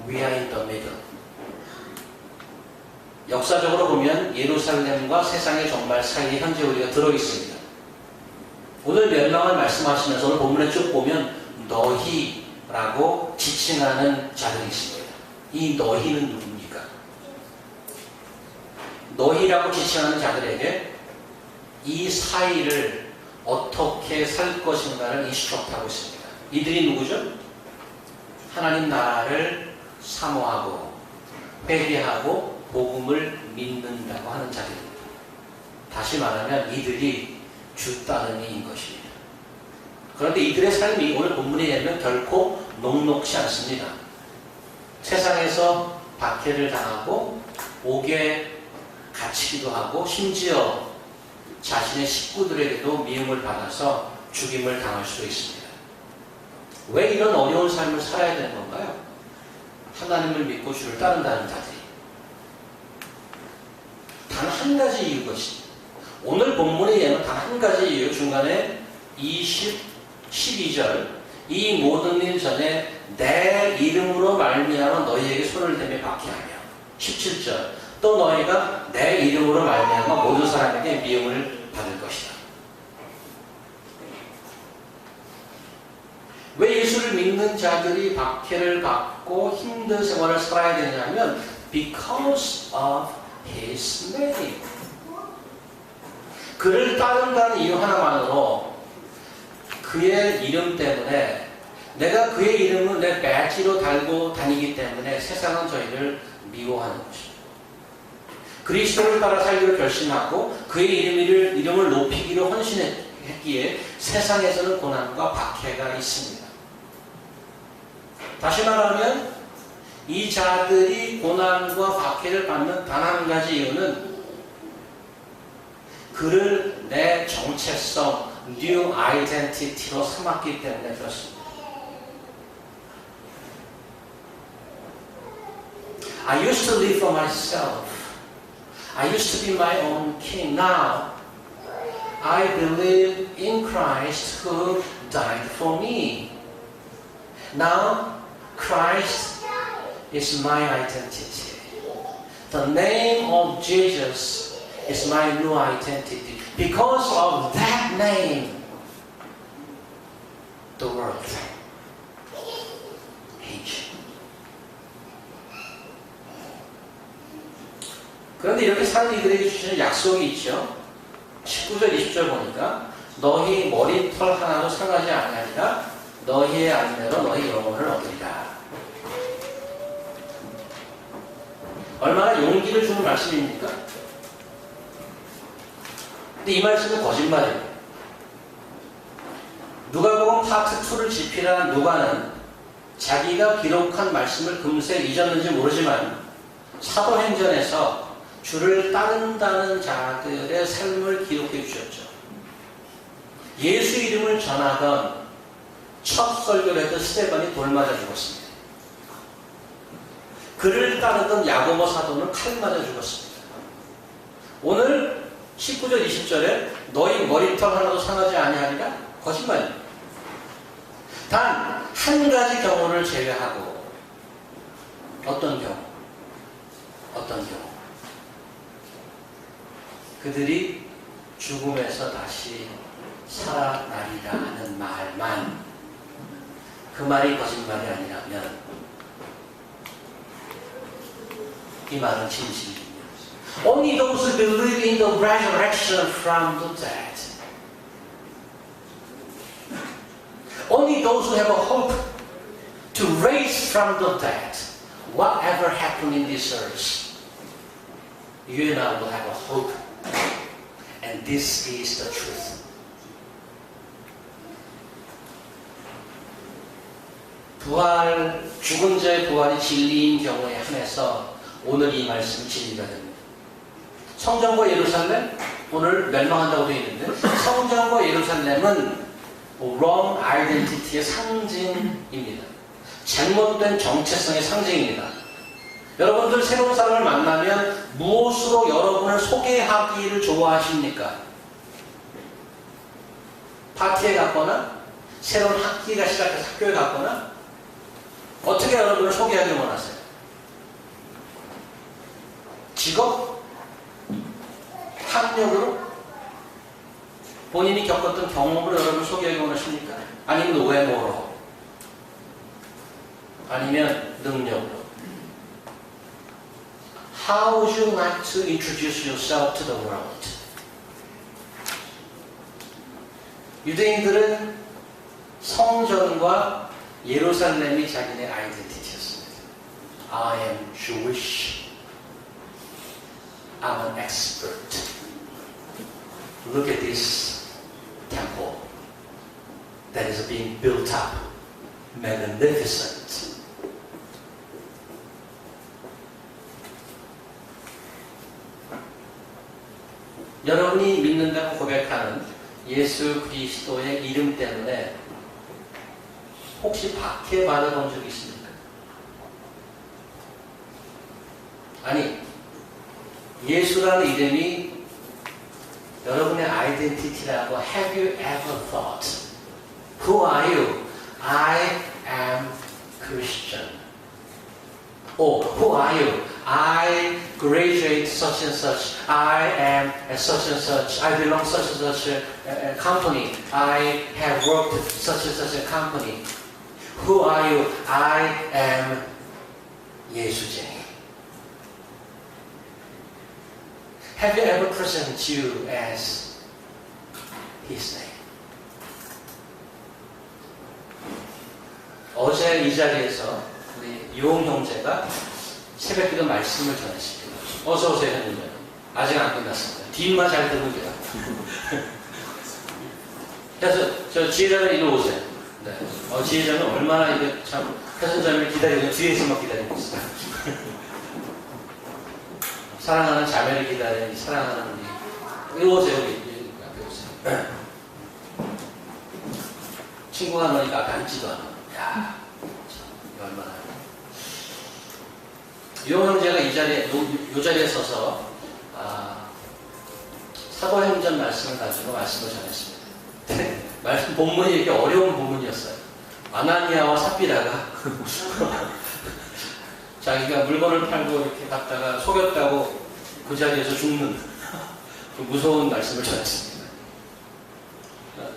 We are in the middle. 역사적으로 보면 예루살렘과 세상의 종말 사이에 현재 우리가 들어있습니다. 오늘 멸망을 말씀하시면서 오늘 본문에 쭉 보면 너희라고 지칭하는 자들이 있습니다. 이 너희는 누굽니까? 너희라고 지칭하는 자들에게 이 사이를 어떻게 살 것인가를 인스트럭트하고 있습니다. 이들이 누구죠? 하나님 나라를 사모하고 회개하고 복음을 믿는다고 하는 자들입니다. 다시 말하면 이들이 주 따름이인 것입니다. 그런데 이들의 삶이 오늘 본문에 의하면 결코 녹록지 않습니다. 세상에서 박해를 당하고 옥에 갇히기도 하고 심지어 자신의 식구들에게도 미움을 받아서 죽임을 당할 수도 있습니다. 왜 이런 어려운 삶을 살아야 되는 건가요? 하나님을 믿고 주를 따른다는 자들이. 단 한 가지 이유가 있습니다. 오늘 본문에 의하면 단 한 가지 이유, 중간에 12절 이 모든 일 전에 내 이름으로 말미암아 너희에게 손을 대며 박해하며 17절 또 너희가 내 이름으로 말미암아 모든 사람에게 미움을 받을 것이다. 왜 예수를 믿는 자들이 박해를 받고 힘든 생활을 살아야 되냐면 because of His name. 그를 따른다는 이유 하나만으로 그의 이름 때문에 내가 그의 이름을 내 배지로 달고 다니기 때문에 세상은 저희를 미워하는 것입니다. 그리스도를 따라 살기로 결심하고 그의 이름을 높이기로 헌신했기에 세상에서는 고난과 박해가 있습니다. 다시 말하면 이 자들이 고난과 박해를 받는 단 한 가지 이유는 그를 내 정체성, new identity로 삼았기 때문에 그렇습니다. I used to live for myself. I used to be my own king. Now, I believe in Christ who died for me. Now, Christ is my identity. The name of Jesus is my new identity. Because of that name, the world hates you. 그런데 이렇게 사는 이들에게 주시는 약속이 있죠. 19절, 20절 보니까 너희 머리털 하나도 상하지 아니하리라. 너희의 안내로 너희 영혼을 얻으리라. 얼마나 용기를 주는 말씀입니까? 근데 이 말씀은 거짓말이에요. 누가복음 파트 2를 집필한 누가는 자기가 기록한 말씀을 금세 잊었는지 모르지만 사도행전에서 주를 따른다는 자들의 삶을 기록해 주셨죠. 예수 이름을 전하던 첫 설교를 했던 스데반이 돌 맞아 죽었습니다. 그를 따르던 야고보 사도는 칼 맞아 죽었습니다. 오늘 19절 20절에 너희 머리털 하나도 상하지 아니하리라? 거짓말입니다. 단 한 가지 경우를 제외하고 어떤 경우? 그들이 죽음에서 다시 살아나리라 하는 말만, 그 말이 거짓말이 아니라면 이 말은 진실입니다. Only those who believe in the resurrection from the dead, only those who have a hope to raise from the dead, whatever happened in this earth, you and I will have a hope, and this is the truth. 부활, 죽은 자의 부활이 진리인 경우에 한해서 오늘 이 말씀이 진리가 됩니다. 성전과 예루살렘, 오늘 멸망한다고 되어 있는데 성전과 예루살렘은 wrong identity의 상징입니다. 잘못된 정체성의 상징입니다. 여러분들 새로운 사람을 만나면 무엇으로 여러분을 소개하기를 좋아하십니까? 파티에 갔거나 새로운 학기가 시작해서 학교에 갔거나 어떻게 여러분을 소개하기를 원하세요? 직업? 학력으로? 본인이 겪었던 경험으로 여러분을 소개하기 원하십니까? 아니면 외모로? 아니면 능력으로? How would you like to introduce yourself to the world? 유대인들은 성전과 예루살렘이 자기네 아이덴티티였습니다. I am Jewish. I'm an expert. Look at this temple. that is being built up. Magnificent. 여러분이 믿는다고 고백하는 예수 그리스도의 이름 때문에 혹시 박해받아 본 적 있습니까? 아니, 예수라는 이름이 여러분의 아이덴티티라고 have you ever thought? Who are you? I am Christian. Or who are you? I graduate such and such. I am such and such. I belong such and such a company. I have worked at such and such a company. Who are you? I am 예수쟁이. Have you ever presented you as His name? 어제 이 자리에서 우리 유홍 형제가 새벽기도 말씀을 전했습니다. 어서 오세요, 형님. 아직 안 끝났습니다. 뒷만 잘 들으면 돼요. 그래서 저 지혜자는 이리 오세요. 네. 지혜자는 얼마나 이게 참 표선자님을 기다리고 뒤에서만 기다리고 있어요. 사랑하는 자매를 기다리는 사랑하는 우리 이리 오세요. 여기 앞에 오세요. 친구가 너니까 앞에 앉지도 않아. 야, 참, 얼마나. 유홍 형제가 이 자리에, 요 자리에 서서, 사도행전 말씀을 가지고 말씀을 전했습니다. 말씀 본문이 이렇게 어려운 본문이었어요. 아나니아와 삽비라가 자기가 물건을 팔고 이렇게 갔다가 속였다고 그 자리에서 죽는 그 무서운 말씀을 전했습니다.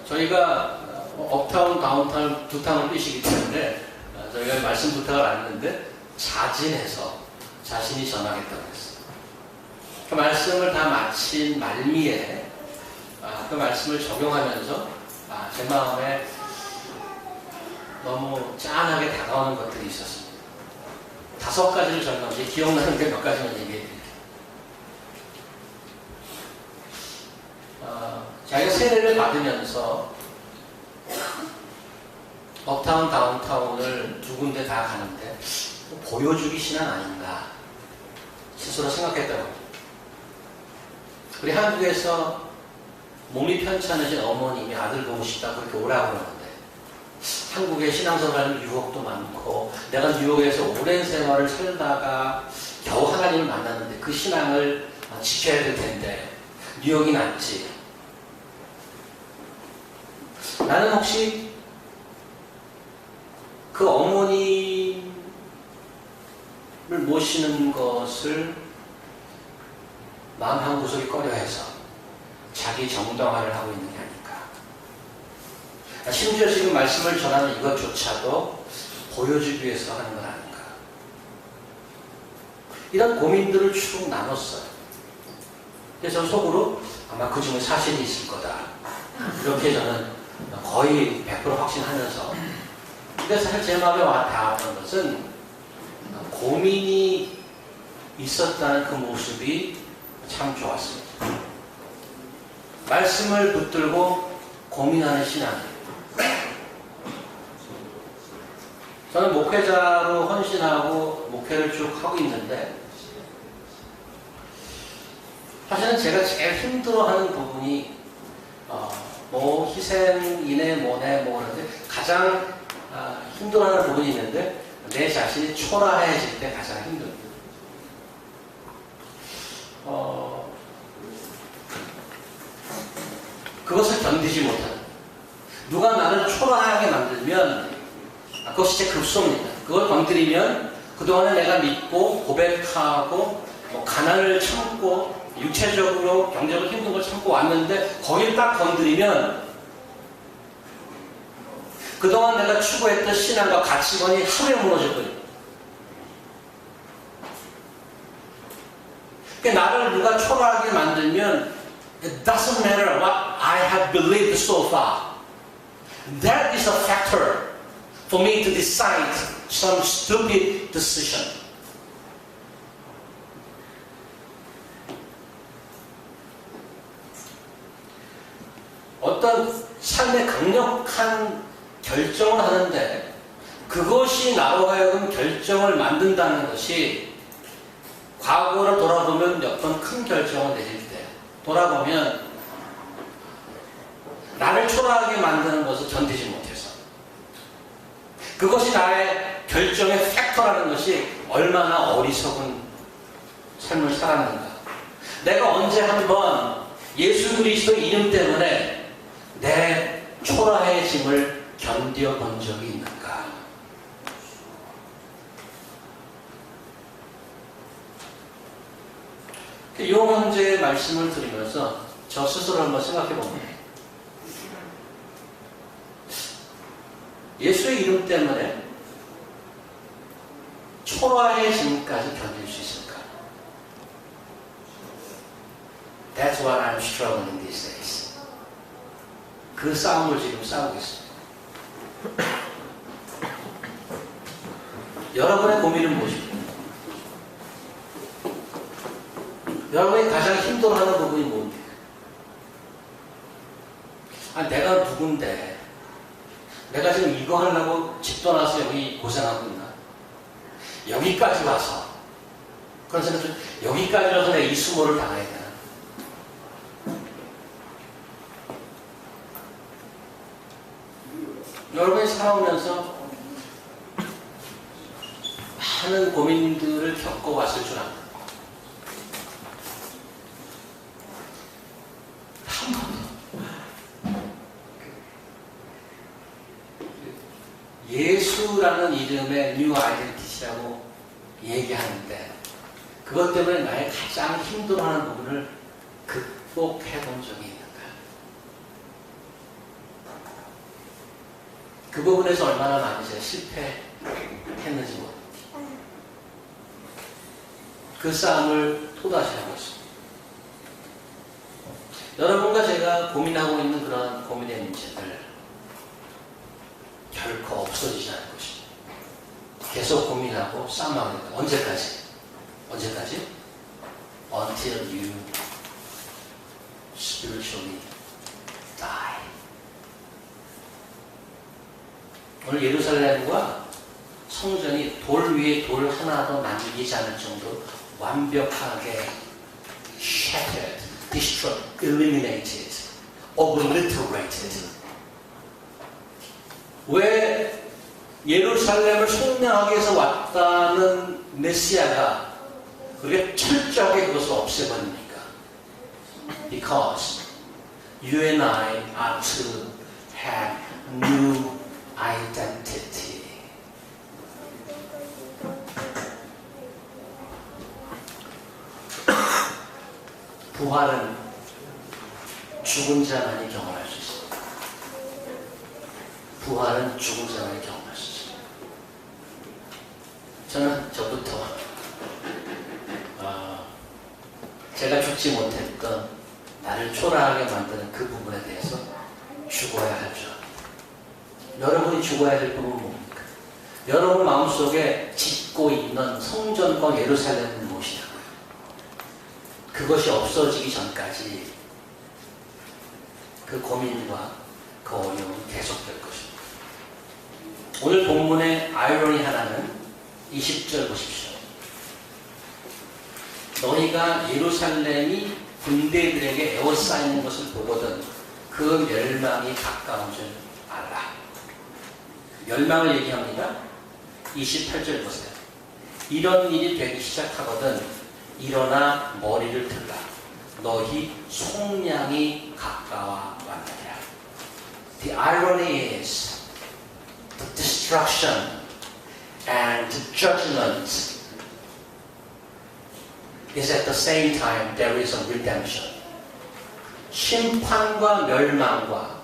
저희가 업타운, 다운타운 두 탕을 뛰시기 때문에 저희가 말씀 부탁을 안 했는데 자진해서 자신이 전하겠다고 했어요. 그 말씀을 다 마친 말미에 그 말씀을 적용하면서 제 마음에 너무 짠하게 다가오는 것들이 있었습니다. 5가지를 적용하면 기억나는 게 몇 가지만 얘기해 드릴게요. 자기가 세례를 받으면서 업타운, 다운타운을 두 군데 다 가는데 보여주기 신앙 아닌가 스스로 생각했다고 합니다. 우리 한국에서 몸이 편찮으신 어머님이 아들 보고 싶다고 그렇게 오라고 그러는데 한국에 신앙생활은 유혹도 많고 내가 뉴욕에서 오랜 생활을 살다가 겨우 하나님을 만났는데 그 신앙을 지켜야 될 텐데 뉴욕이 낫지. 나는 혹시 그 어머님을 모시는 것을 마음 한구석이 꺼려해서 자기 정당화를 하고 있는 게 아닐까. 심지어 지금 말씀을 전하는 이것조차도 보여주기 위해서 하는 건 아닌가. 이런 고민들을 쭉 나눴어요. 그래서 저는 속으로 아마 그 중에 사실이 있을 거다. 이렇게 저는 거의 100% 확신하면서. 근데 사실 제 마음에 닿았던 것은 고민이 있었다는 그 모습이 참 좋았습니다. 말씀을 붙들고 고민하는 신앙이에요. 저는 목회자로 헌신하고 목회를 쭉 하고 있는데 사실은 제가 제일 힘들어하는 부분이 뭐 희생이네 뭐네 뭐 그런데 가장 힘들어하는 부분이 있는데 내 자신이 초라해질 때 가장 힘듭니다. 그것을 견디지 못하는 누가 나를 초라하게 만들면 그것이 제 급소입니다. 그걸 건드리면 그동안에 내가 믿고 고백하고 뭐 가난을 참고 육체적으로 경제적으로 힘든 걸 참고 왔는데 거기를 딱 건드리면 그동안 내가 추구했던 신앙과 가치관이 하루에 무너져버려요. 그러니까 나를 누가 초라하게 만들면 It doesn't matter what I have believed so far. That is a factor for me to decide some stupid decision. 어떤 삶의 강력한 결정을 하는데 그것이 나로 하여금 결정을 만든다는 것이 과거를 돌아보면 몇 번 큰 결정을 내릴 때 돌아보면 나를 초라하게 만드는 것을 견디지 못해서 그것이 나의 결정의 팩터라는 것이 얼마나 어리석은 삶을 살았는가. 내가 언제 한번 예수 그리스도 이름 때문에 내 초라해짐을 견뎌본 적이 있는가. 이 형제의 말씀을 들으면서 저 스스로 한번 생각해 봅니다. 예수의 이름 때문에 초라해짐까지 견딜 수 있을까? That's what I'm struggling these days. 그 싸움을 지금 싸우고 있습니다. 여러분의 고민은 무엇입니까? 여러분이 가장 힘들어하는 부분이 뭡니까? 아, 내가 누군데? 내가 지금 이거 하려고 집 떠나서 여기 고생하고 있나? 여기까지 와서 그런 생각 좀, 여기까지 와서 내가 이 수모를 당해야 되나? 여러분이 살아오면서 많은 고민들을 겪어왔을 줄 압니다. 한 번도 예수라는 이름의 뉴 아이덴티티라고 얘기하는데 그것 때문에 나의 가장 힘들어하는 부분을 극복해 본 적이 있는가? 그 부분에서 얼마나 많이 제가 실패했는지 모릅니다. 그 싸움을 또다시 하고 있습니다. 여러분과 제가 고민하고 있는 그런 고민의 문제들 결코 없어지지 않을 것입니다. 계속 고민하고 싸움하고 있다. 언제까지? 언제까지? Until you spiritually die. 오늘 예루살렘과 성전이 돌 위에 돌 하나도 남기지 않을 정도로 완벽하게 shattered, destroyed, eliminated, obliterated. 왜 예루살렘을 속량하기 위해서 왔다는 메시아가 그렇게 철저하게 그것을 없애버립니까? Because you and I are to have new identity. 부활은 죽은 자만이 경험할 수 있습니다. 부활은 죽은 자만이 경험할 수 있습니다. 저는 저부터 제가 죽지 못했던 나를 초라하게 만드는 그 부분에 대해서 죽어야 할 줄 압니다. 여러분이 죽어야 될 부분은 뭡니까? 여러분 마음속에 짓고 있는 성전과 예루살렘은 무엇이냐고요? 그것이 없어지기 전까지 그 고민과 그 어려움은 계속될 것입니다. 오늘 본문의 아이러니 하나는 20절 보십시오. 너희가 예루살렘이 군대들에게 에워싸이는 것을 보거든 그 멸망이 가까운 줄 알라. 멸망을 얘기합니다. 28절 보세요. 이런 일이 되기 시작하거든 일어나 머리를 들라. 너희 속량이 가까워 왔느니라. The irony is the destruction and the judgment is at the same time there is a redemption. 심판과 멸망과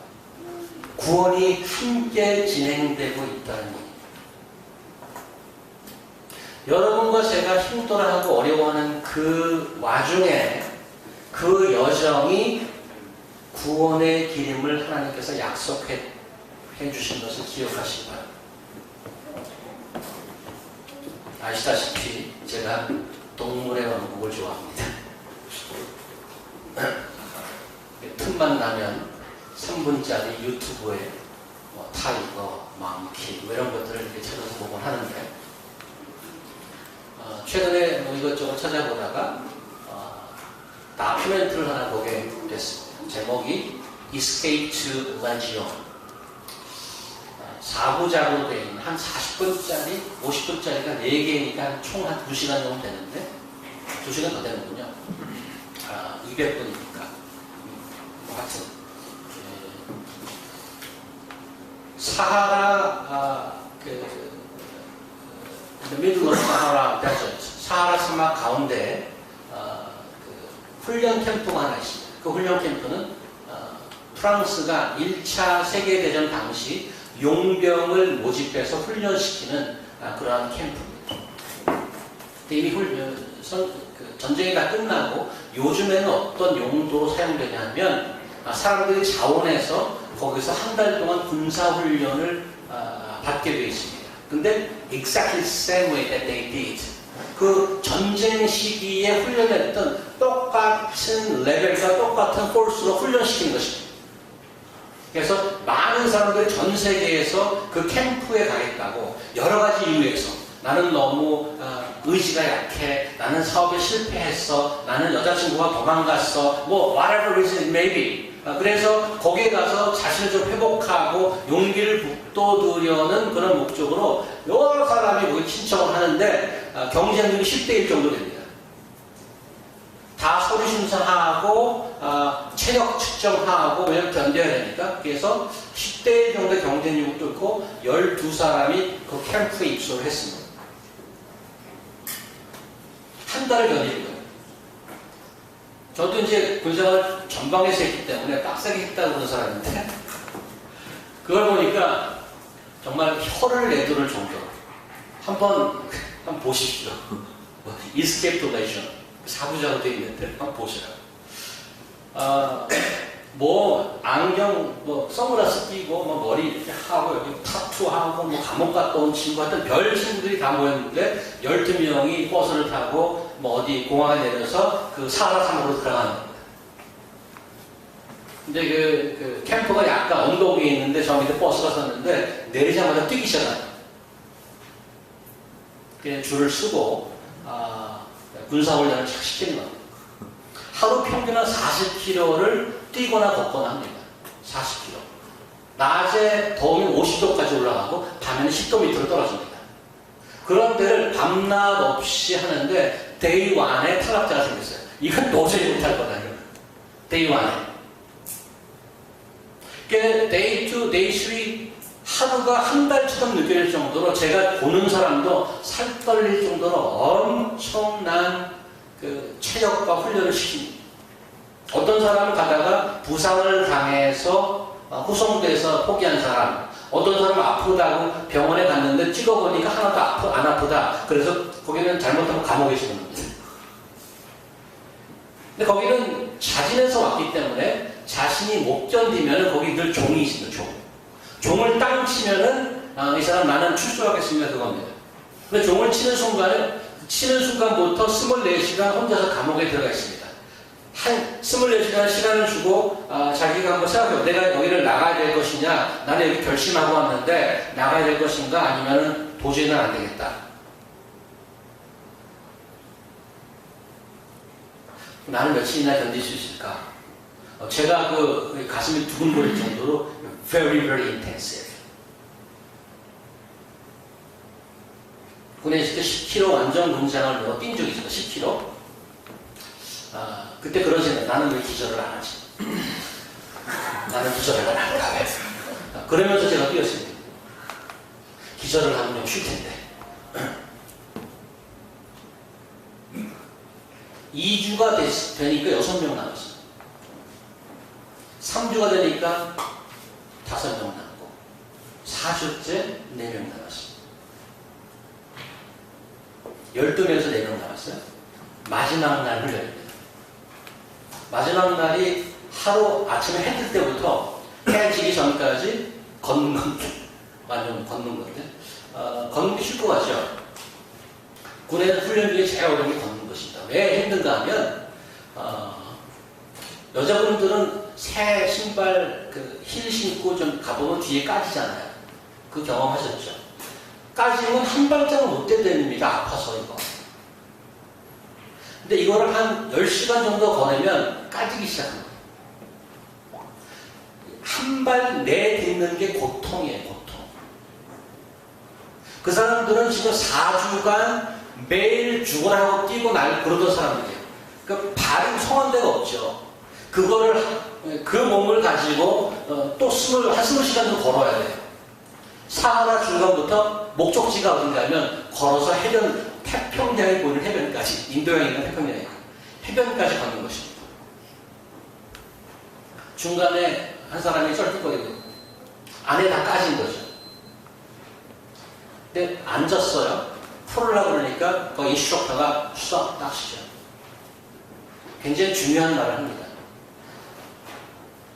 구원이 함께 진행되고 있다는 것. 여러분과 제가 힘들어하고 어려워하는 그 와중에 그 여정이 구원의 기름을 하나님께서 약속해 주신 것을 기억하시기 바랍니다. 아시다시피 제가 동물의 왕국을 좋아합니다. 틈만 나면 3분짜리 유튜브에 타이거, 망키 뭐 이런 것들을 이렇게 찾아서 보곤 하는데 최근에 뭐 이것저것 찾아보다가 다큐멘터리를 하나 보게 됐습니다. 제목이 Escape to Legion. 4부작으로 되어 있는 한 40분짜리, 50분짜리가 4개니까 총 한 2시간 정도 되는데 2시간 더 되는군요. 200분이니까. 뭐 하여튼 사하라 미들 오브 사하라 데저트, 사하라 사막 가운데 훈련 캠프가 하나 있습니다. 그 훈련 캠프는 프랑스가 1차 세계대전 당시 용병을 모집해서 훈련시키는 그러한 캠프입니다. 이미 전쟁이 다 끝나고 요즘에는 어떤 용도로 사용되냐 하면 사람들이 자원해서 거기서 한 달 동안 군사훈련을 받게 되어 있습니다. 근데 exactly the same way that they did. 그 전쟁 시기에 훈련했던 똑같은 레벨과 똑같은 폴스로 훈련시키는 것입니다. 그래서 많은 사람들이 전 세계에서 그 캠프에 가겠다고 여러 가지 이유에서 나는 너무 의지가 약해, 나는 사업에 실패했어, 나는 여자친구가 도망갔어, 뭐 whatever reason it may be. 그래서 거기에 가서 자신을 좀 회복하고 용기를 북돋으려는 그런 목적으로 여러 사람이 거기 신청을 하는데 경쟁률이 10대 1 정도 됩니다. 다 서류 심사하고 체력 측정하고 이렇게 견뎌야 되니까 그래서 10대 1 정도의 경쟁률을 뚫고 12사람이 그 캠프에 입소를 했습니다. 한 달을 견디는 거예요. 저도 이제 군생활 전방에서 했기 때문에 빡세게 했다고 그런 사람인데 그걸 보니까 정말 혀를 내두를 정도로 한번 보십시오. Escape to Legion 4부작으로 되어 있는데 한번 보시라고. 뭐 안경, 뭐 선글라스 끼고 뭐 머리 이렇게 하고 여기 타투하고 뭐 감옥 갔다 온 친구 같은 별 친구들이 다 모였는데 12명이 버스를 타고 뭐 어디 공항에 내려서 그 사하라 사막으로 들어가는 겁니다. 근데 그 캠프가 약간 언덕 위에 있는데 저 밑에 버스가 섰는데 내리자마자 뛰기 시작해요. 그냥 줄을 쓰고 군사훈련을 착 시키는 겁니다. 하루 평균 한 40km를 뛰거나 걷거나 합니다. 40km. 낮에 더우면 50도까지 올라가고 밤에는 10도 밑으로 떨어집니다. 그런 데를 밤낮 없이 하는데 데이 1에 탈락자가 생겼어요. 이건 도저히 못할 거다. 데이 1에. 그러니까 데이 2, 데이 3 하루가 한 달처럼 느껴질 정도로 제가 보는 사람도 살 떨릴 정도로 엄청난 그 체력과 훈련을 시킵니다. 어떤 사람은 가다가 부상을 당해서 후송돼서 포기한 사람, 어떤 사람은 아프다고 병원에 갔는데 찍어보니까 하나도 안 아프다. 그래서 거기는 잘못하면 감옥에 있는 겁니다. 근데 거기는 자진해서 왔기 때문에 자신이 못 견디면 거기 늘 종이 있습니다. 종을 땅 치면은 이 사람 나는 출소하겠습니다. 그겁니다. 근데 종을 치는 순간부터 24시간 혼자서 감옥에 들어가 있습니다. 한 24시간 시간을 주고 자기가 한번 생각해요. 내가 여기를 나가야 될 것이냐, 나는 여기 결심하고 왔는데 나가야 될 것인가, 아니면 도저히는 안 되겠다. 나는 며칠이나 견딜 수 있을까? 제가 그 가슴이 두근거릴 정도로 very, very intensive. 군에 있을 때 10km 완전 군장을 뛴 적이 있어요. 10km. 그때 그런 생각, 나는 왜 기절을 안 하지? 나는 기절을 안 할까? 왜? 그러면서 제가 뛰었습니다. 기절을 하면 좀 쉴 텐데. 2주가 되니까 6명 남았어요. 3주가 되니까 5명 남고, 4주째 4명 남았어요. 12명에서 4명 남았어요. 마지막 날 훈련입니다. 마지막 날이 하루 아침에 해 뜰 때부터 해 지기 전까지 걷는 건데, 완전 걷는 건데, 걷는 게 쉽고 같죠? 군의 훈련 중에 제일 어려운 게 걷는 것입니다. 왜 힘든가 하면, 여자분들은 새 신발 힐 신고 좀 가보면 뒤에 까지잖아요. 그 경험하셨죠? 까지면 한 발짝 못 대됩니다. 아파서 이거. 근데 이거를 한 10시간 정도 거내면 까지기 시작합니다. 한 발 내딛는 게 고통이에요, 고통. 그 사람들은 지금 4주간 매일 죽어라고 뛰고 날 그러던 사람들이에요. 그 발이 성한 데가 없죠. 그 몸을 가지고 또 20시간 정도 걸어야 돼요. 사하라 중간부터 목적지가 어딘가 하면 걸어서 태평양에 보이는 해변까지, 인도양이나 태평양에 해변까지 가는 것입니다. 중간에 한 사람이 쩔뚝거리고 안에 다 까진 거죠. 근데 앉았어요. 풀으려고 그러니까 거기 인스트럭터가 수석 딱 시죠. 굉장히 중요한 말을 합니다.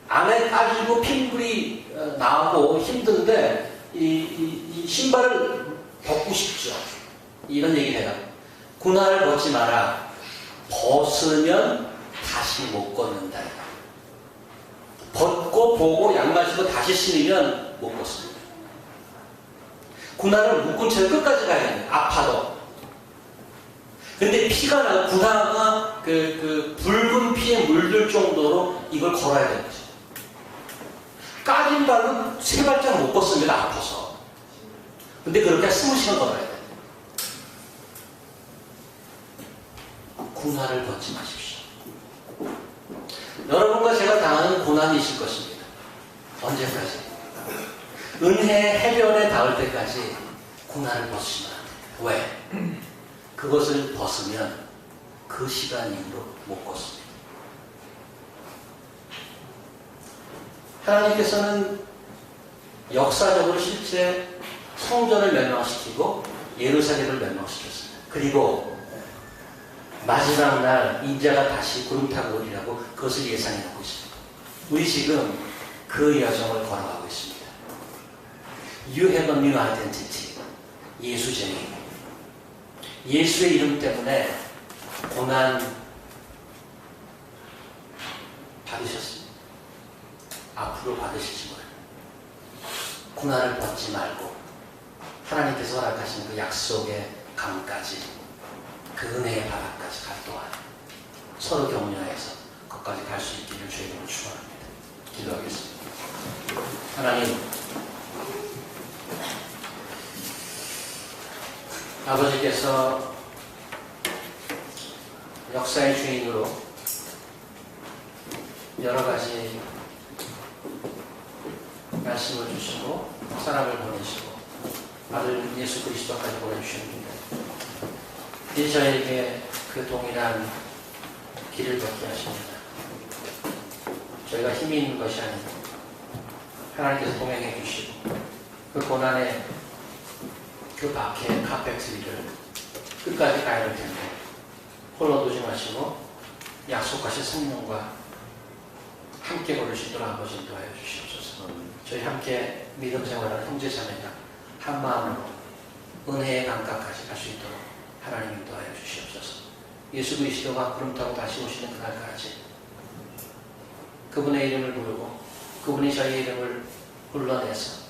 안에 까지고 핀불이 나오고 힘든데 이 신발을 벗고 싶죠. 이런 얘기를 해요. 군화를 벗지 마라. 벗으면 다시 못 걷는다. 벗고 보고 양말 신고 다시 신으면 못 벗습니다. 군화를 묶은 채로 끝까지 가야 돼요. 아파도. 근데 피가 나고 군화가 그 붉은 피에 물들 정도로 이걸 걸어야 되는 거죠. 까진 발은 3발짝 못 걷습니다. 아파서. 근데 그렇게 20시간 걸어야 돼요. 군화를 벗지 마십시오. 여러분과 제가 당하는 고난이 있을 것입니다. 언제까지? 은혜의 해변에 닿을 때까지 고난을 벗으시면 안 돼요. 왜? 그것을 벗으면 그 시간 이후로 못 걷습니다. 하나님께서는 역사적으로 실제 성전을 멸망시키고 예루살렘을 멸망시켰습니다. 그리고 마지막 날 인자가 다시 구름 타고 오리라고 그것을 예상해 놓고 있습니다. 우리 지금 그 여정을 걸어가고 있습니다. You have a new identity. 예수쟁이. 예수의 이름 때문에 고난 받으셨습니다. 앞으로 받으실지 모릅니다. 고난을 벗지 말고 하나님께서 허락하신 그 약속의 강까지, 그 은혜의 바닥까지 갈 동안 서로 격려해서 거기까지 갈 수 있기를 주의 이름으로 축원합니다. 기도하겠습니다. 하나님, 아버지께서 역사의 주인으로 여러 가지 말씀을 주시고 사람을 보내시고 아들 예수 그리스도까지 보내주셨는데 이제 저에게 그 동일한 길을 걷게 하십니다. 저희가 힘이 있는 것이 아니고 하나님께서 동행해 주시고 그 고난의 그 밖에 카페트리를 끝까지 가야 할 텐데 홀로 두지 마시고 약속하신 성령과 함께 걸을 수 있도록 아버지 인도하여 주시옵소서. 저희 함께 믿음 생활하는 형제자매가 한 마음으로 은혜의 강가까지 갈 수 있도록 하나님 인도하여 주시옵소서. 예수 그리스도가 구름 타고 다시 오시는 그날까지 그분의 이름을 부르고 그분이 저희 이름을 불러내서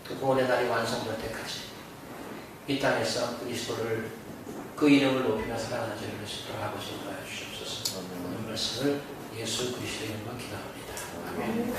그 구원의 날이 완성될 때까지 이 땅에서 그리스도를 그 이름을 높이며 사랑하는 자를 수 있도록 아버지 인도하여 주시옵소서. 오늘 말씀을 예수 그리스도의 이름으로 기도합니다. 아멘.